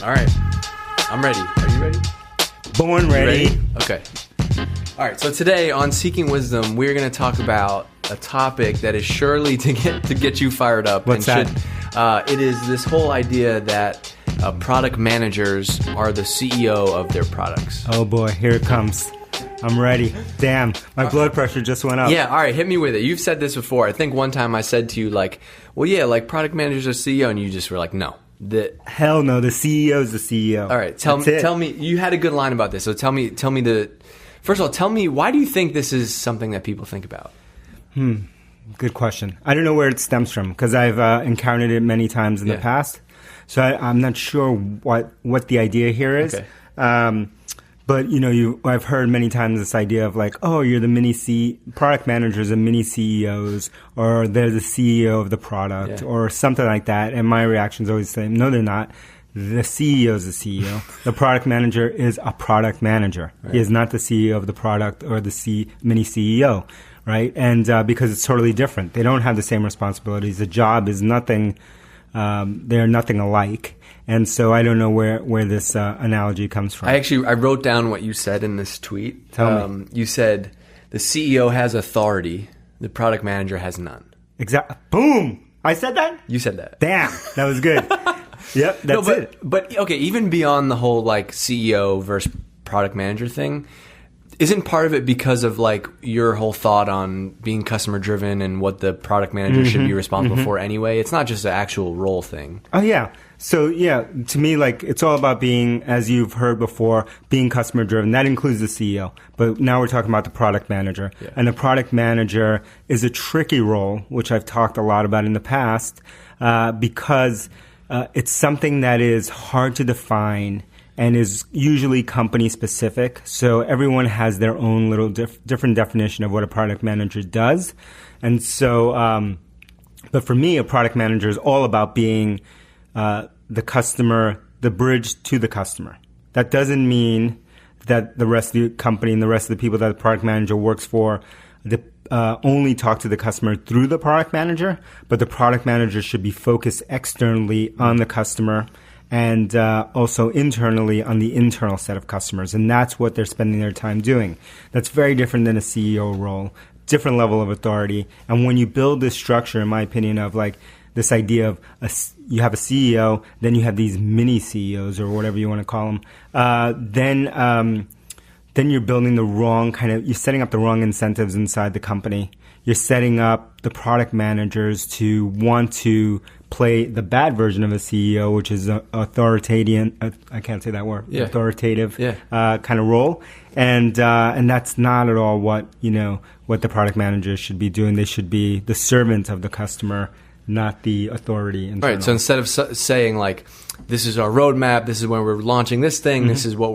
All right. I'm ready. Are you ready? Born ready. Okay. All right. So today on Seeking Wisdom, we're going to talk about a topic that is surely to get you fired up. What's that? It is this whole idea that product managers are the CEO of their products. Oh boy, here it comes. I'm ready. Damn, my blood pressure just went up. Yeah, all right, hit me with it. You've said this before. I think one time I said to you, like, well, yeah, like product managers are CEO, and you just were like, no. Hell no, the CEO is the CEO. All right, tell me, you had a good line about this, so tell me first of all, tell me, why do you think this is something that people think about? Good question. I don't know where it stems from, because I've encountered it many times in the past, so I'm not sure what the idea here is. Okay. But I've heard many times this idea of like, oh, you're the product managers and mini CEOs, or they're the CEO of the product, or something like that. And my reaction is always the same. No, they're not. The CEO is the CEO. The product manager is a product manager. Right. He is not the CEO of the product or the mini CEO, right? And because it's totally different. They don't have the same responsibilities. The job is nothing. They're nothing alike. And so I don't know where this analogy comes from. I wrote down what you said in this tweet. Tell me. You said the CEO has authority, the product manager has none. Exactly. Boom! I said that? You said that. Damn, that was good. Yep, that's it. But okay, even beyond the whole like CEO versus product manager thing, isn't part of it because of like your whole thought on being customer driven and what the product manager should be responsible for anyway? It's not just an actual role thing. Oh yeah. So yeah, to me, like it's all about being, as you've heard before, being customer driven. That includes the CEO. But now we're talking about the product manager. Yeah. And the product manager is a tricky role, which I've talked a lot about in the past, because it's something that is hard to define and is usually company specific. So everyone has their own little different definition of what a product manager does. And so, but for me, a product manager is all about being the customer, the bridge to the customer. That doesn't mean that the rest of the company and the rest of the people that the product manager works for only talk to the customer through the product manager, but the product manager should be focused externally on the customer and also internally on the internal set of customers. And that's what they're spending their time doing. That's very different than a CEO role, different level of authority. And when you build this structure, in my opinion, of like this idea of you have a CEO, then you have these mini CEOs or whatever you want to call them, then you're building the wrong you're setting up the wrong incentives inside the company. You're setting up the product managers to want to play the bad version of a CEO, which is authoritarian. I can't say that word. Yeah. Authoritative kind of role, and that's not at all what the product managers should be doing. They should be the servant of the customer, not the authority. Internal. Right. So instead of saying like, this is our roadmap, this is when we're launching this thing, this is why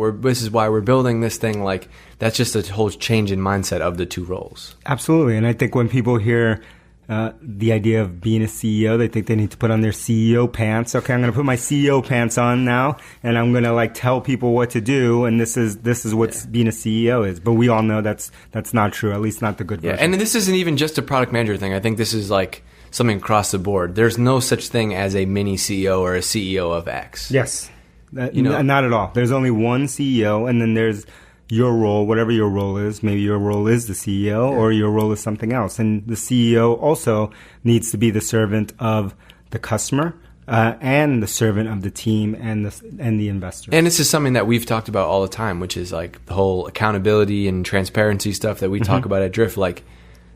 we're building this thing, like that's just a whole change in mindset of the two roles. Absolutely. And I think when people hear the idea of being a CEO, they think they need to put on their CEO pants. Okay, I'm going to put my CEO pants on now, and I'm going to like tell people what to do, and this is what being a CEO is. But we all know that's not true. At least not the good version. And this isn't even just a product manager thing. I think this is like something across the board. There's no such thing as a mini CEO or a CEO of X. Yes, not at all. There's only one CEO, and then there's your role, whatever your role is. Maybe your role is the CEO, or your role is something else. And the CEO also needs to be the servant of the customer and the servant of the team and the investors. And this is something that we've talked about all the time, which is like the whole accountability and transparency stuff that we talk about at Drift. Like,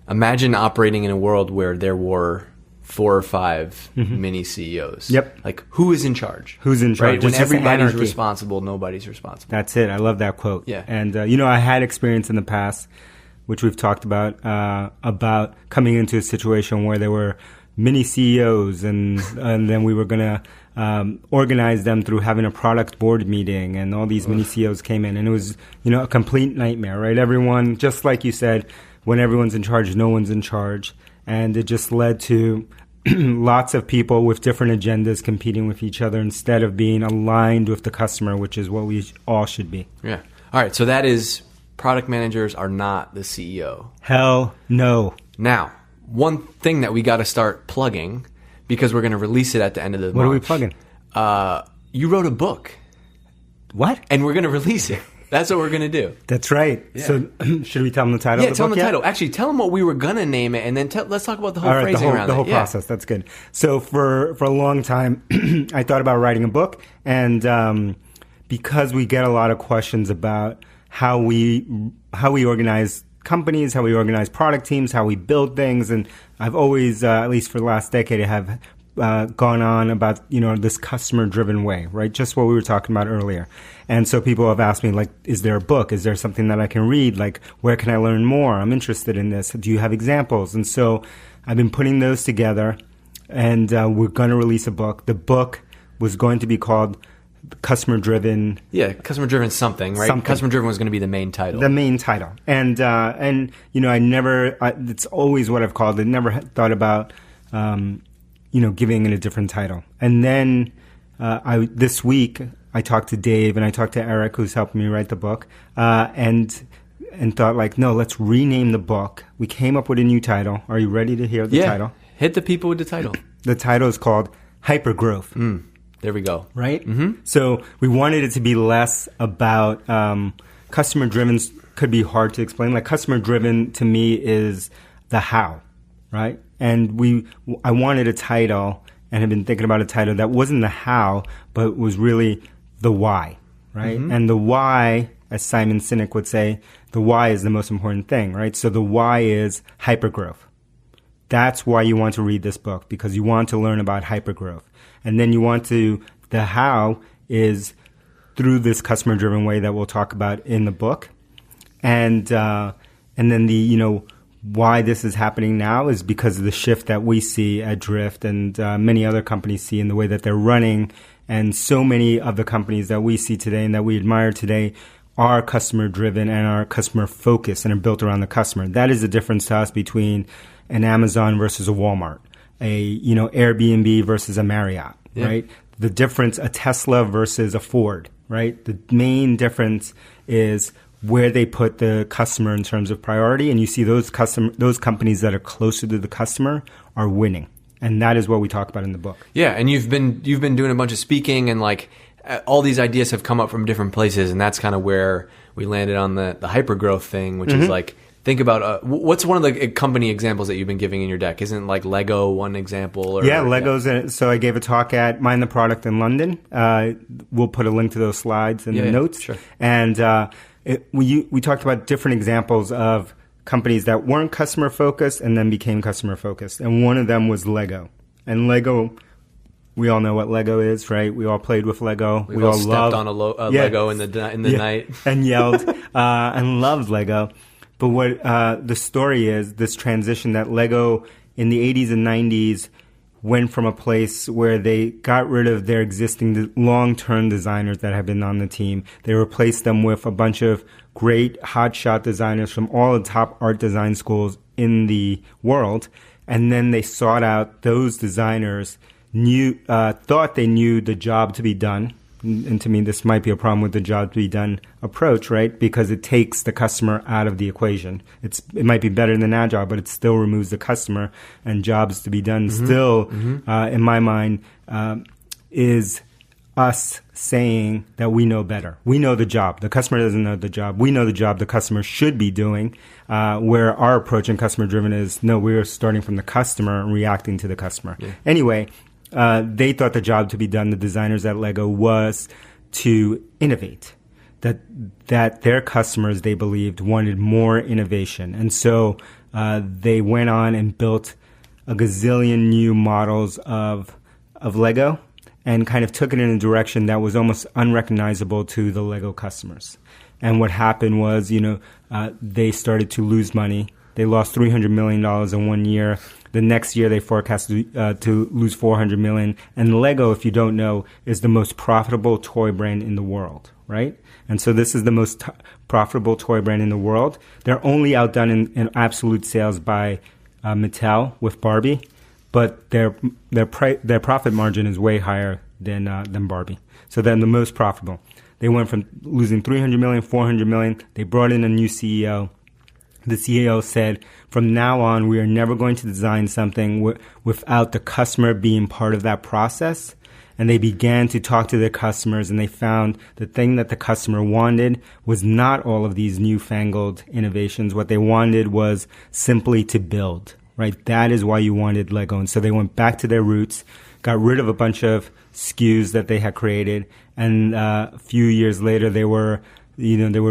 imagine operating in a world where there were 4 or 5 mini CEOs. Yep. Like, who is in charge? Who's in charge? Right? When everybody's responsible, nobody's responsible. That's it. I love that quote. Yeah. And, I had experience in the past, which we've talked about coming into a situation where there were mini CEOs and then we were going to organize them through having a product board meeting, and all these mini CEOs came in, and it was, a complete nightmare, right? Everyone, just like you said, when everyone's in charge, no one's in charge. And it just led to lots of people with different agendas competing with each other instead of being aligned with the customer, which is what we all should be. Yeah. All right. So that is, product managers are not the CEO. Hell no. Now, one thing that we got to start plugging, because we're going to release it at the end of the month. What are we plugging? you wrote a book. What? And we're going to release it. That's what we're going to do. That's right. Yeah. So should we tell them the title of the book? Yeah, tell them the title. Actually, tell them what we were going to name it, and then let's talk about the whole phrasing around it. The whole process. That's good. So for a long time, I thought about writing a book, and because we get a lot of questions about how we organize companies, how we organize product teams, how we build things, and I've always, at least for the last decade, have gone on about, this customer-driven way, right? Just what we were talking about earlier. And so people have asked me, like, is there a book? Is there something that I can read? Like, where can I learn more? I'm interested in this. Do you have examples? And so I've been putting those together, and we're going to release a book. The book was going to be called Customer-Driven. Yeah, Customer-Driven something, right? Customer-Driven was going to be the main title. The main title. And it's always what I've called it. Never thought about giving it a different title. And then this week, I talked to Dave and I talked to Eric, who's helping me write the book, and thought, like, no, let's rename the book. We came up with a new title. Are you ready to hear the title? Hit the people with the title. The title is called Hypergrowth. There we go. Right? Mm-hmm. So we wanted it to be less about customer-driven. Could be hard to explain. Like, customer-driven to me is the how, right? And I wanted a title, and have been thinking about a title that wasn't the how, but was really the why, right? Mm-hmm. And the why, as Simon Sinek would say, the why is the most important thing, right? So the why is hypergrowth. That's why you want to read this book, because you want to learn about hypergrowth. And then the how is through this customer-driven way that we'll talk about in the book. And then the, why this is happening now is because of the shift that we see at Drift and many other companies see in the way that they're running. And so many of the companies that we see today and that we admire today are customer-driven and are customer-focused and are built around the customer. That is the difference to us between an Amazon versus a Walmart, Airbnb versus a Marriott, right? The difference, a Tesla versus a Ford, right? The main difference is where they put the customer in terms of priority, and you see those companies that are closer to the customer are winning, and that is what we talk about in the book. Yeah, and you've been doing a bunch of speaking, and like all these ideas have come up from different places, and that's kind of where we landed on the hypergrowth thing, which is like, think about what's one of the company examples that you've been giving in your deck? Isn't like Lego one example? Lego's. So I gave a talk at Mind the Product in London. We'll put a link to those slides in the notes. Sure. And we talked about different examples of companies that weren't customer focused and then became customer focused. And one of them was Lego. And Lego, we all know what Lego is, right? We all played with Lego. We all stepped on a Lego in the night and yelled and loved Lego. But what the story is, this transition that Lego in the 80s and 90s went from a place where they got rid of their existing long-term designers that have been on the team. They replaced them with a bunch of great hotshot designers from all the top art design schools in the world. And then they sought out those designers, thought they knew the job to be done. And to me, this might be a problem with the job to be done approach, right? Because it takes the customer out of the equation. It might be better than Agile, but it still removes the customer, and jobs to be done in my mind, is us saying that we know better. We know the job. The customer doesn't know the job. We know the job the customer should be doing, where our approach in customer-driven is, no, we're starting from the customer and reacting to the customer. Yeah. Anyway, they thought the job to be done, the designers at Lego, was to innovate. That their customers, they believed, wanted more innovation. And so they went on and built a gazillion new models of Lego and kind of took it in a direction that was almost unrecognizable to the Lego customers. And what happened was, they started to lose money. They lost $300 million in 1 year. The next year, they forecasted to lose $400 million. And Lego, if you don't know, is the most profitable toy brand in the world, right? And so this is the most profitable toy brand in the world. They're only outdone in absolute sales by Mattel with Barbie, but their profit margin is way higher than Barbie. So they're the most profitable. They went from losing $300 million, $400 million. They brought in a new CEO. The CEO said, from now on, we are never going to design something without the customer being part of that process. and they began to talk to their customers, and they found the thing that the customer wanted was not all of these newfangled innovations. What they wanted was simply to build, right? That is why you wanted Lego. And so they went back to their roots, got rid of a bunch of SKUs that they had created, and a few years later they were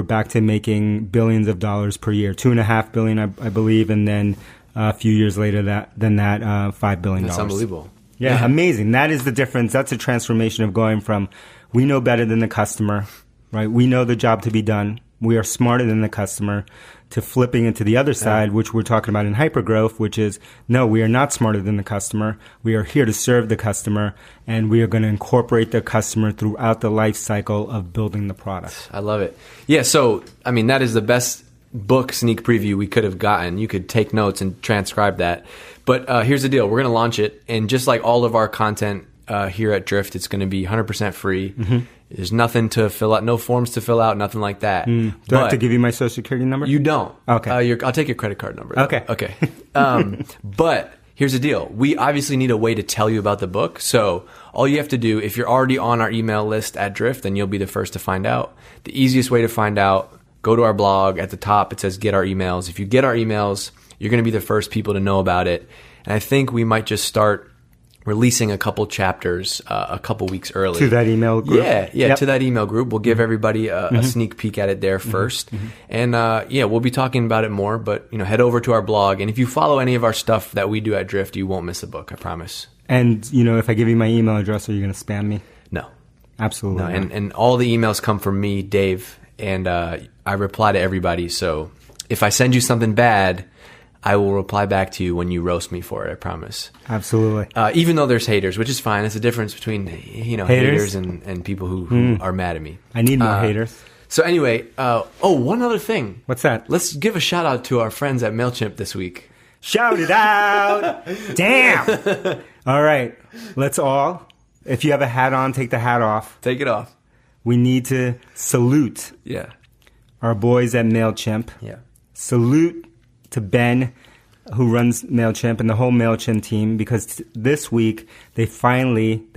back to making billions of dollars per year, $2.5 billion, I believe, and then a few years later $5 billion. That's unbelievable. Yeah, amazing. That is the difference. That's a transformation of going from we know better than the customer, right? We know the job to be done. We are smarter than the customer, to flipping into the other side, which we're talking about in hypergrowth, which is, no, we are not smarter than the customer. We are here to serve the customer, and we are going to incorporate the customer throughout the life cycle of building the product. I love it. Yeah, so, I mean, that is the best book sneak preview we could have gotten. You could take notes and transcribe that. But here's the deal. We're going to launch it, and just like all of our content here at Drift, it's going to be 100% free. Mm-hmm. There's nothing to fill out, no forms to fill out, nothing like that. Do I have to give you my social security number? You don't. Okay. I'll take your credit card number. Though. Okay. But here's the deal. We obviously need a way to tell you about the book. So all you have to do, if you're already on our email list at Drift, then you'll be the first to find out. The easiest way to find out, go to our blog. At the top, it says get our emails. If you get our emails, you're going to be the first people to know about it. And I think we might just start releasing a couple chapters a couple weeks early. To that email group? Yeah, yep. To that email group. We'll give everybody a sneak peek at it there first. Mm-hmm. And we'll be talking about it more, but head over to our blog. And if you follow any of our stuff that we do at Drift, you won't miss a book, I promise. And, if I give you my email address, are you going to spam me? No. Absolutely. No. And all the emails come from me, Dave, and I reply to everybody. So if I send you something bad, I will reply back to you when you roast me for it, I promise. Absolutely. Even though there's haters, which is fine. It's a difference between haters and people who are mad at me. I need more haters. So anyway, one other thing. What's that? Let's give a shout out to our friends at MailChimp this week. Shout it out! Damn! All right. Let's all, if you have a hat on, take the hat off. Take it off. We need to salute our boys at MailChimp. Yeah. Salute to Ben, who runs MailChimp, and the whole MailChimp team, because this week there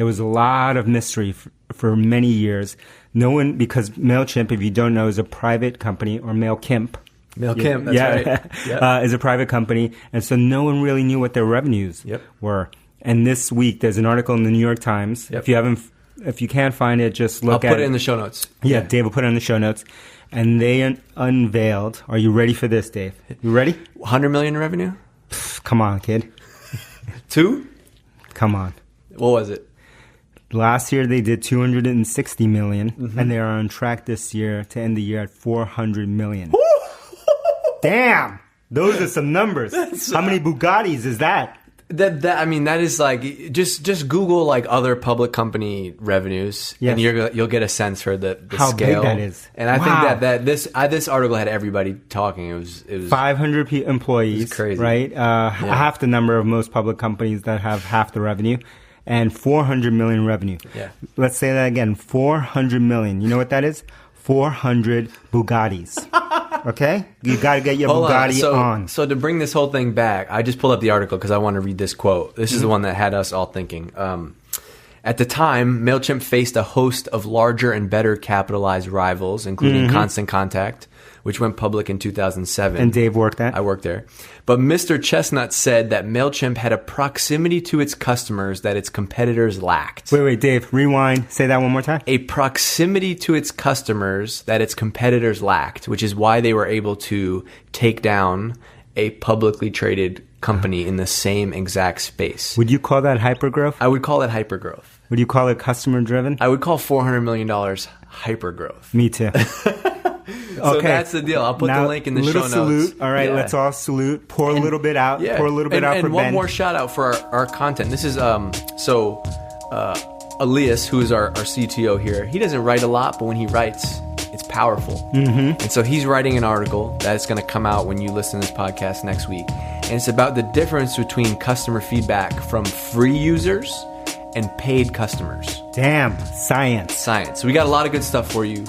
was a lot of mystery for many years. No one, because MailChimp, if you don't know, is a private company, or MailChimp. MailChimp, that's right. Yep. Is a private company, and so no one really knew what their revenues were. And this week, there's an article in the New York Times. Yep. If you can't find it, just look at it. I'll put it in the show notes. Yeah, Dave will put it in the show notes. And they unveiled, are you ready for this, Dave? You ready? 100 million in revenue? Come on, kid. 2? Come on. What was it? Last year they did 260 million, and they are on track this year to end the year at 400 million. Damn! Those are some numbers. How many Bugattis is that? That is like just Google like other public company revenues, and you'll get a sense for the how scale. Big that is. And I think that this article had everybody talking. It was 500 employees. It was crazy, right? Half the number of most public companies that have half the revenue, and 400 million revenue. Yeah. Let's say that again. 400 million. You know what that is? 400 Bugattis. Okay? You got to get your Bugatti on. So to bring this whole thing back, I just pulled up the article because I want to read this quote. This is the one that had us all thinking. At the time, MailChimp faced a host of larger and better capitalized rivals, including Constant Contact, which went public in 2007. And Dave worked there? I worked there. But Mr. Chestnut said that MailChimp had a proximity to its customers that its competitors lacked. Wait, Dave, rewind. Say that one more time. A proximity to its customers that its competitors lacked, which is why they were able to take down a publicly traded company in the same exact space. Would you call that hypergrowth? I would call it hypergrowth. Would you call it customer driven? I would call $400 million hypergrowth. Me too. So that's the deal. I'll put the link in the show notes. Salute. All right, let's all salute. Pour a little bit out. Pour a little bit out for Ben. And one more shout out for our content. This is Elias, who is our CTO here. He doesn't write a lot, but when he writes, it's powerful. And so he's writing an article that's going to come out when you listen to this podcast next week. And it's about the difference between customer feedback from free users and paid customers. Damn, science. So we got a lot of good stuff for you.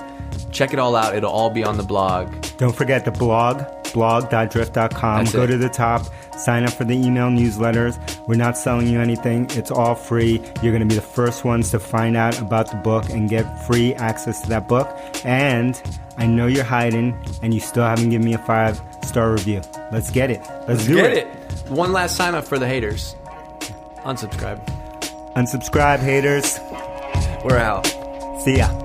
Check it all out. It'll all be on the blog. Don't forget the blog, blog.drift.com. Go to the top, Sign up for the email newsletters. We're not selling you anything. It's all free. You're going to be the first ones to find out about the book and get free access to that book. And I know you're hiding and you still haven't given me a 5-star review. Let's get it. Let's do it. One last sign up for the haters. Unsubscribe. Unsubscribe, haters. We're out. See ya.